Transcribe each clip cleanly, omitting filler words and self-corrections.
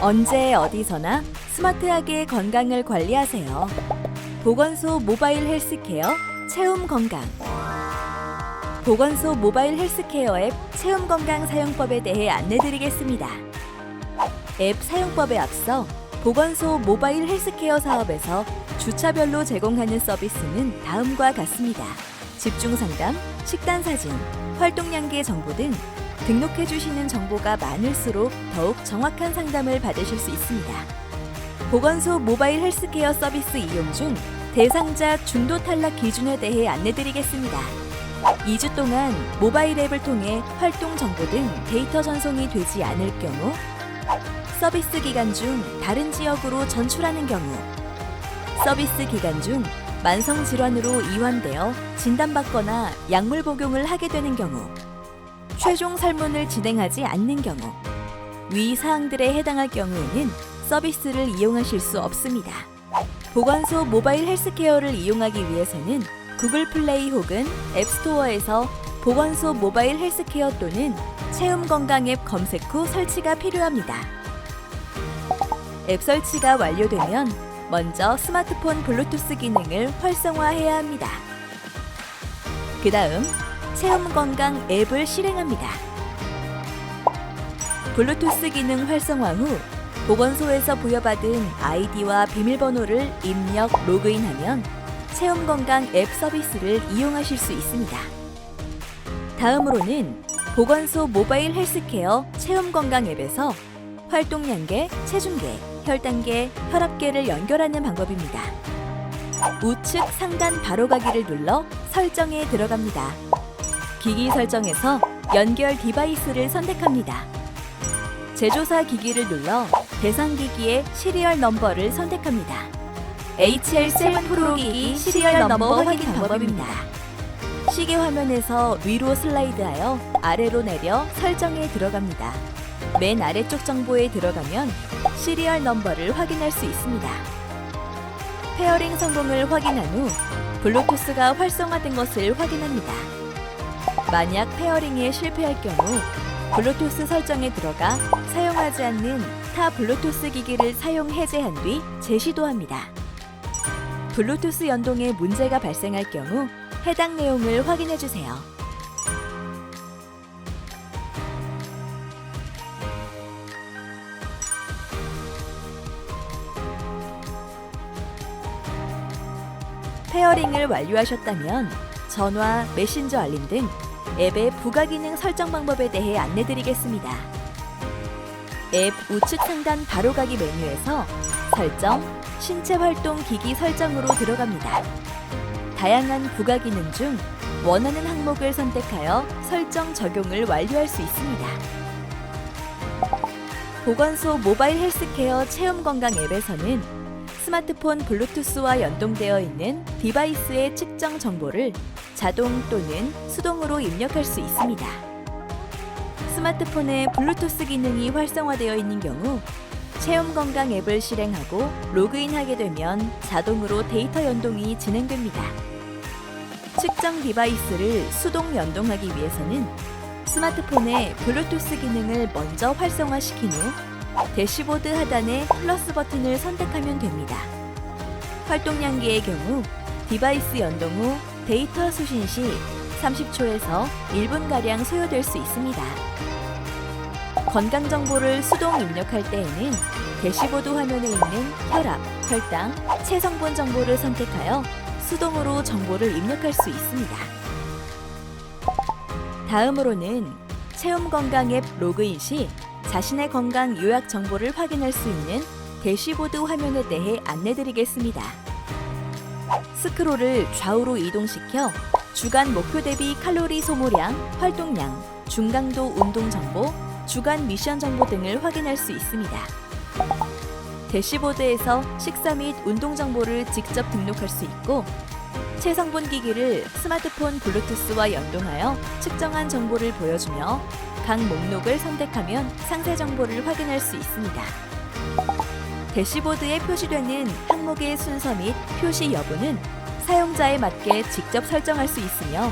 언제 어디서나 스마트하게 건강을 관리하세요. 보건소 모바일 헬스케어 체움 건강. 보건소 모바일 헬스케어 앱 체움 건강 사용법에 대해 안내드리겠습니다. 앱 사용법에 앞서 보건소 모바일 헬스케어 사업에서 주차별로 제공하는 서비스는 다음과 같습니다. 집중 상담, 식단 사진, 활동 양계 정보 등 등록해 주시는 정보가 많을수록 더욱 정확한 상담을 받으실 수 있습니다. 보건소 모바일 헬스케어 서비스 이용 중 대상자 중도 탈락 기준에 대해 안내드리겠습니다. 2주 동안 모바일 앱을 통해 활동 정보 등 데이터 전송이 되지 않을 경우, 서비스 기간 중 다른 지역으로 전출하는 경우, 서비스 기간 중 만성 질환으로 이완되어 진단받거나 약물 복용을 하게 되는 경우, 최종 설문을 진행하지 않는 경우, 위 사항들에 해당할 경우에는 서비스를 이용하실 수 없습니다. 보건소 모바일 헬스케어를 이용하기 위해서는 구글 플레이 혹은 앱스토어에서 보건소 모바일 헬스케어 또는 체움 건강 앱 검색 후 설치가 필요합니다. 앱 설치가 완료되면 먼저 스마트폰 블루투스 기능을 활성화해야 합니다. 그 다음 체움 건강 앱을 실행합니다. 블루투스 기능 활성화 후 보건소에서 부여받은 아이디와 비밀번호를 입력 로그인하면 체움 건강 앱 서비스를 이용하실 수 있습니다. 다음으로는 보건소 모바일 헬스케어 체움 건강 앱에서 활동 양계, 체중계, 혈당계, 혈압계를 연결하는 방법입니다. 우측 상단 바로가기를 눌러 설정에 들어갑니다. 기기 설정에서 연결 디바이스를 선택합니다. 제조사 기기를 눌러 대상 기기의 시리얼 넘버를 선택합니다. HL7 프로 기기 시리얼 넘버 확인 방법입니다. 시계 화면에서 위로 슬라이드하여 아래로 내려 설정에 들어갑니다. 맨 아래쪽 정보에 들어가면 시리얼 넘버를 확인할 수 있습니다. 페어링 성공을 확인한 후 블루투스가 활성화된 것을 확인합니다. 만약 페어링에 실패할 경우 블루투스 설정에 들어가 사용하지 않는 타 블루투스 기기를 사용 해제한 뒤 재시도합니다. 블루투스 연동에 문제가 발생할 경우 해당 내용을 확인해 주세요. 페어링을 완료하셨다면 전화, 메신저 알림 등 앱의 부가 기능 설정 방법에 대해 안내드리겠습니다. 앱 우측 상단 바로가기 메뉴에서 설정, 신체 활동 기기 설정으로 들어갑니다. 다양한 부가 기능 중 원하는 항목을 선택하여 설정 적용을 완료할 수 있습니다. 보건소 모바일 헬스케어 체험 건강 앱에서는 스마트폰 블루투스와 연동되어 있는 디바이스의 측정 정보를 자동 또는 수동으로 입력할 수 있습니다. 스마트폰에 블루투스 기능이 활성화되어 있는 경우 체험 건강 앱을 실행하고 로그인하게 되면 자동으로 데이터 연동이 진행됩니다. 측정 디바이스를 수동 연동하기 위해서는 스마트폰에 블루투스 기능을 먼저 활성화시킨 후 대시보드 하단의 플러스 버튼을 선택하면 됩니다. 활동 양계의 경우 디바이스 연동 후 데이터 수신 시 30초에서 1분가량 소요될 수 있습니다. 건강 정보를 수동 입력할 때에는 대시보드 화면에 있는 혈압, 혈당, 체성분 정보를 선택하여 수동으로 정보를 입력할 수 있습니다. 다음으로는 체험 건강 앱 로그인 시 자신의 건강 요약 정보를 확인할 수 있는 대시보드 화면에 대해 안내드리겠습니다. 스크롤을 좌우로 이동시켜 주간 목표 대비 칼로리 소모량, 활동량, 중강도 운동 정보, 주간 미션 정보 등을 확인할 수 있습니다. 대시보드에서 식사 및 운동 정보를 직접 등록할 수 있고 체성분 기기를 스마트폰 블루투스와 연동하여 측정한 정보를 보여주며 각 목록을 선택하면 상세 정보를 확인할 수 있습니다. 대시보드에 표시되는 항목의 순서 및 표시 여부는 사용자에 맞게 직접 설정할 수 있으며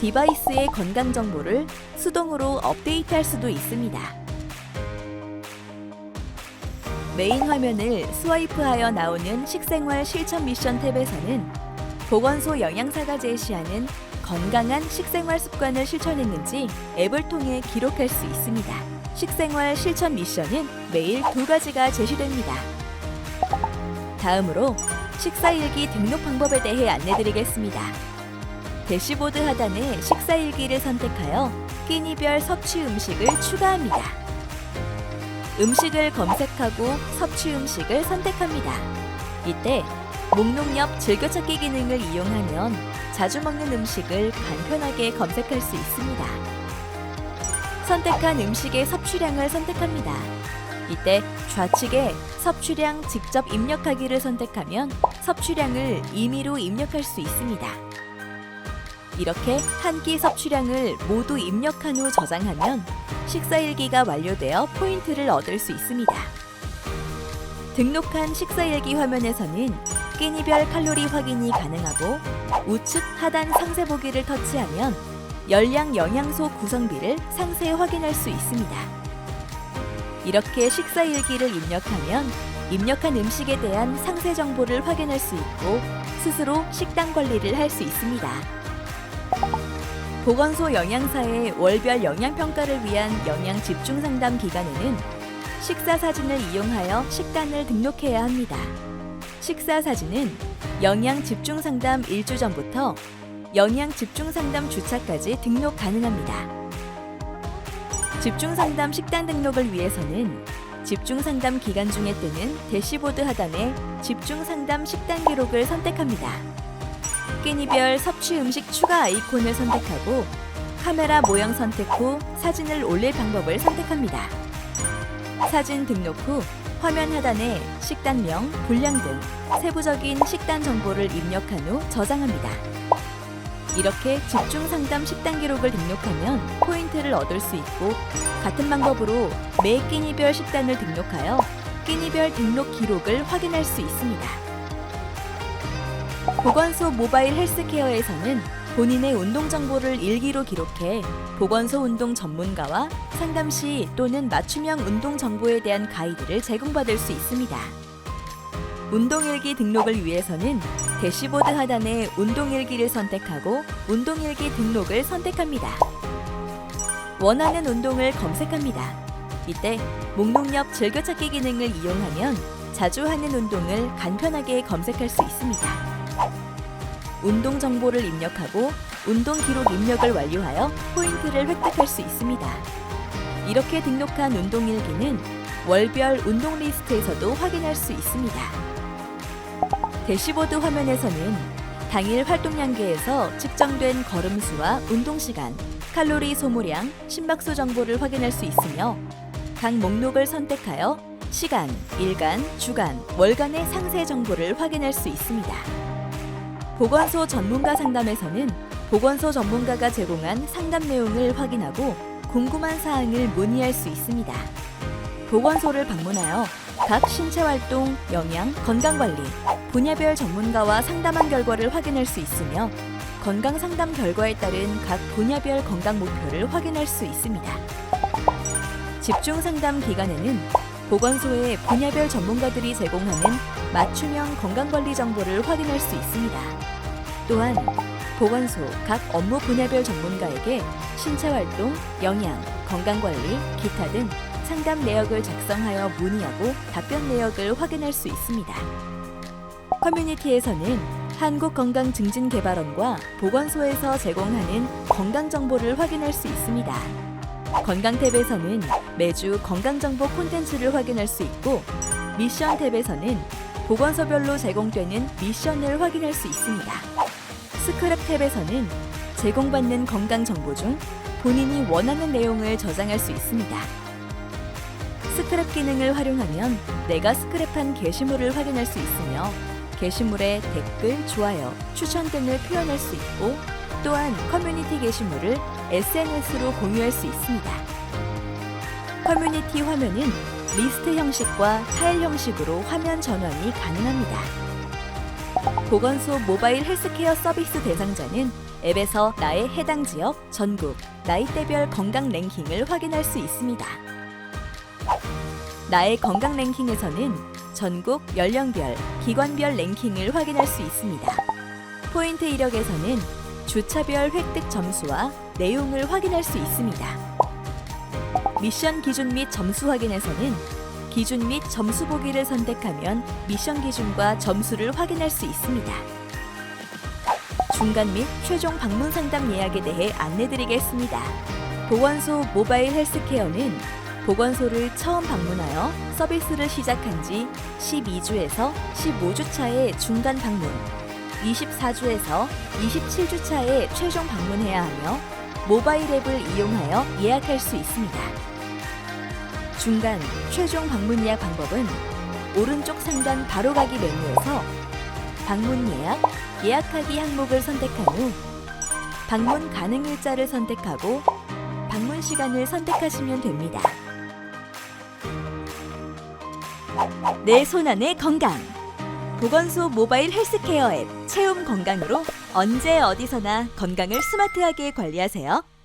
디바이스의 건강 정보를 수동으로 업데이트할 수도 있습니다. 메인 화면을 스와이프하여 나오는 식생활 실천 미션 탭에서는 보건소 영양사가 제시하는 건강한 식생활 습관을 실천했는지 앱을 통해 기록할 수 있습니다. 식생활 실천 미션은 매일 2가지가 제시됩니다. 다음으로 식사일기 등록 방법에 대해 안내드리겠습니다. 대시보드 하단에 식사일기를 선택하여 끼니별 섭취 음식을 추가합니다. 음식을 검색하고 섭취 음식을 선택합니다. 이때 목록 옆 즐겨찾기 기능을 이용하면 자주 먹는 음식을 간편하게 검색할 수 있습니다. 선택한 음식의 섭취량을 선택합니다. 이때 좌측에 섭취량 직접 입력하기를 선택하면 섭취량을 임의로 입력할 수 있습니다. 이렇게 한 끼 섭취량을 모두 입력한 후 저장하면 식사일기가 완료되어 포인트를 얻을 수 있습니다. 등록한 식사일기 화면에서는 끼니별 칼로리 확인이 가능하고 우측 하단 상세 보기를 터치하면 열량 영양소 구성비를 상세 확인할 수 있습니다. 이렇게 식사일기를 입력하면 입력한 음식에 대한 상세 정보를 확인할 수 있고 스스로 식단 관리를 할 수 있습니다. 보건소 영양사의 월별 영양평가를 위한 영양 집중 상담 기간에는 식사 사진을 이용하여 식단을 등록해야 합니다. 식사 사진은 영양 집중 상담 1주 전부터 영양 집중 상담 주차까지 등록 가능합니다. 집중 상담 식단 등록을 위해서는 집중 상담 기간 중에 뜨는 대시보드 하단에 집중 상담 식단 기록을 선택합니다. 끼니별 섭취 음식 추가 아이콘을 선택하고 카메라 모형 선택 후 사진을 올릴 방법을 선택합니다. 사진 등록 후 화면 하단에 식단명, 분량 등 세부적인 식단 정보를 입력한 후 저장합니다. 이렇게 집중 상담 식단 기록을 등록하면 포인트를 얻을 수 있고 같은 방법으로 매 끼니별 식단을 등록하여 끼니별 등록 기록을 확인할 수 있습니다. 보건소 모바일 헬스케어에서는 본인의 운동 정보를 일기로 기록해 보건소 운동 전문가와 상담 시 또는 맞춤형 운동 정보에 대한 가이드를 제공받을 수 있습니다. 운동일기 등록을 위해서는 대시보드 하단에 운동일기를 선택하고 운동일기 등록을 선택합니다. 원하는 운동을 검색합니다. 이때 목록 옆 즐겨찾기 기능을 이용하면 자주 하는 운동을 간편하게 검색할 수 있습니다. 운동 정보를 입력하고 운동 기록 입력을 완료하여 포인트를 획득할 수 있습니다. 이렇게 등록한 운동일기는 월별 운동 리스트에서도 확인할 수 있습니다. 대시보드 화면에서는 당일 활동량계에서 측정된 걸음수와 운동시간, 칼로리 소모량, 심박수 정보를 확인할 수 있으며 각 목록을 선택하여 시간, 일간, 주간, 월간의 상세 정보를 확인할 수 있습니다. 보건소 전문가 상담에서는 보건소 전문가가 제공한 상담 내용을 확인하고 궁금한 사항을 문의할 수 있습니다. 보건소를 방문하여 각 신체활동, 영양, 건강관리, 분야별 전문가와 상담한 결과를 확인할 수 있으며 건강 상담 결과에 따른 각 분야별 건강 목표를 확인할 수 있습니다. 집중 상담 기간에는 보건소의 분야별 전문가들이 제공하는 맞춤형 건강관리 정보를 확인할 수 있습니다. 또한 보건소 각 업무 분야별 전문가에게 신체활동, 영양, 건강관리, 기타 등 상담 내역을 작성하여 문의하고 답변 내역을 확인할 수 있습니다. 커뮤니티에서는 한국건강증진개발원과 보건소에서 제공하는 건강정보를 확인할 수 있습니다. 건강 탭에서는 매주 건강정보 콘텐츠를 확인할 수 있고 미션 탭에서는 보건소별로 제공되는 미션을 확인할 수 있습니다. 스크랩 탭에서는 제공받는 건강정보 중 본인이 원하는 내용을 저장할 수 있습니다. 스크랩 기능을 활용하면 내가 스크랩한 게시물을 확인할 수 있으며 게시물에 댓글, 좋아요, 추천 등을 표현할 수 있고 또한 커뮤니티 게시물을 SNS로 공유할 수 있습니다. 커뮤니티 화면은 리스트 형식과 타일 형식으로 화면 전환이 가능합니다. 보건소 모바일 헬스케어 서비스 대상자는 앱에서 나의 해당 지역, 전국, 나이대별 건강 랭킹을 확인할 수 있습니다. 나의 건강 랭킹에서는 전국 연령별, 기관별 랭킹을 확인할 수 있습니다. 포인트 이력에서는 주차별 획득 점수와 내용을 확인할 수 있습니다. 미션 기준 및 점수 확인에서는 기준 및 점수 보기를 선택하면 미션 기준과 점수를 확인할 수 있습니다. 중간 및 최종 방문 상담 예약에 대해 안내드리겠습니다. 보건소 모바일 헬스케어는 보건소를 처음 방문하여 서비스를 시작한 지 12주에서 15주 차에 중간 방문, 24주에서 27주 차에 최종 방문해야 하며 모바일 앱을 이용하여 예약할 수 있습니다. 중간, 최종 방문 예약 방법은 오른쪽 상단 바로가기 메뉴에서 방문 예약, 예약하기 항목을 선택한 후 방문 가능 일자를 선택하고 방문 시간을 선택하시면 됩니다. 내 손안의 건강. 보건소 모바일 헬스케어 앱 체움 건강으로 언제 어디서나 건강을 스마트하게 관리하세요.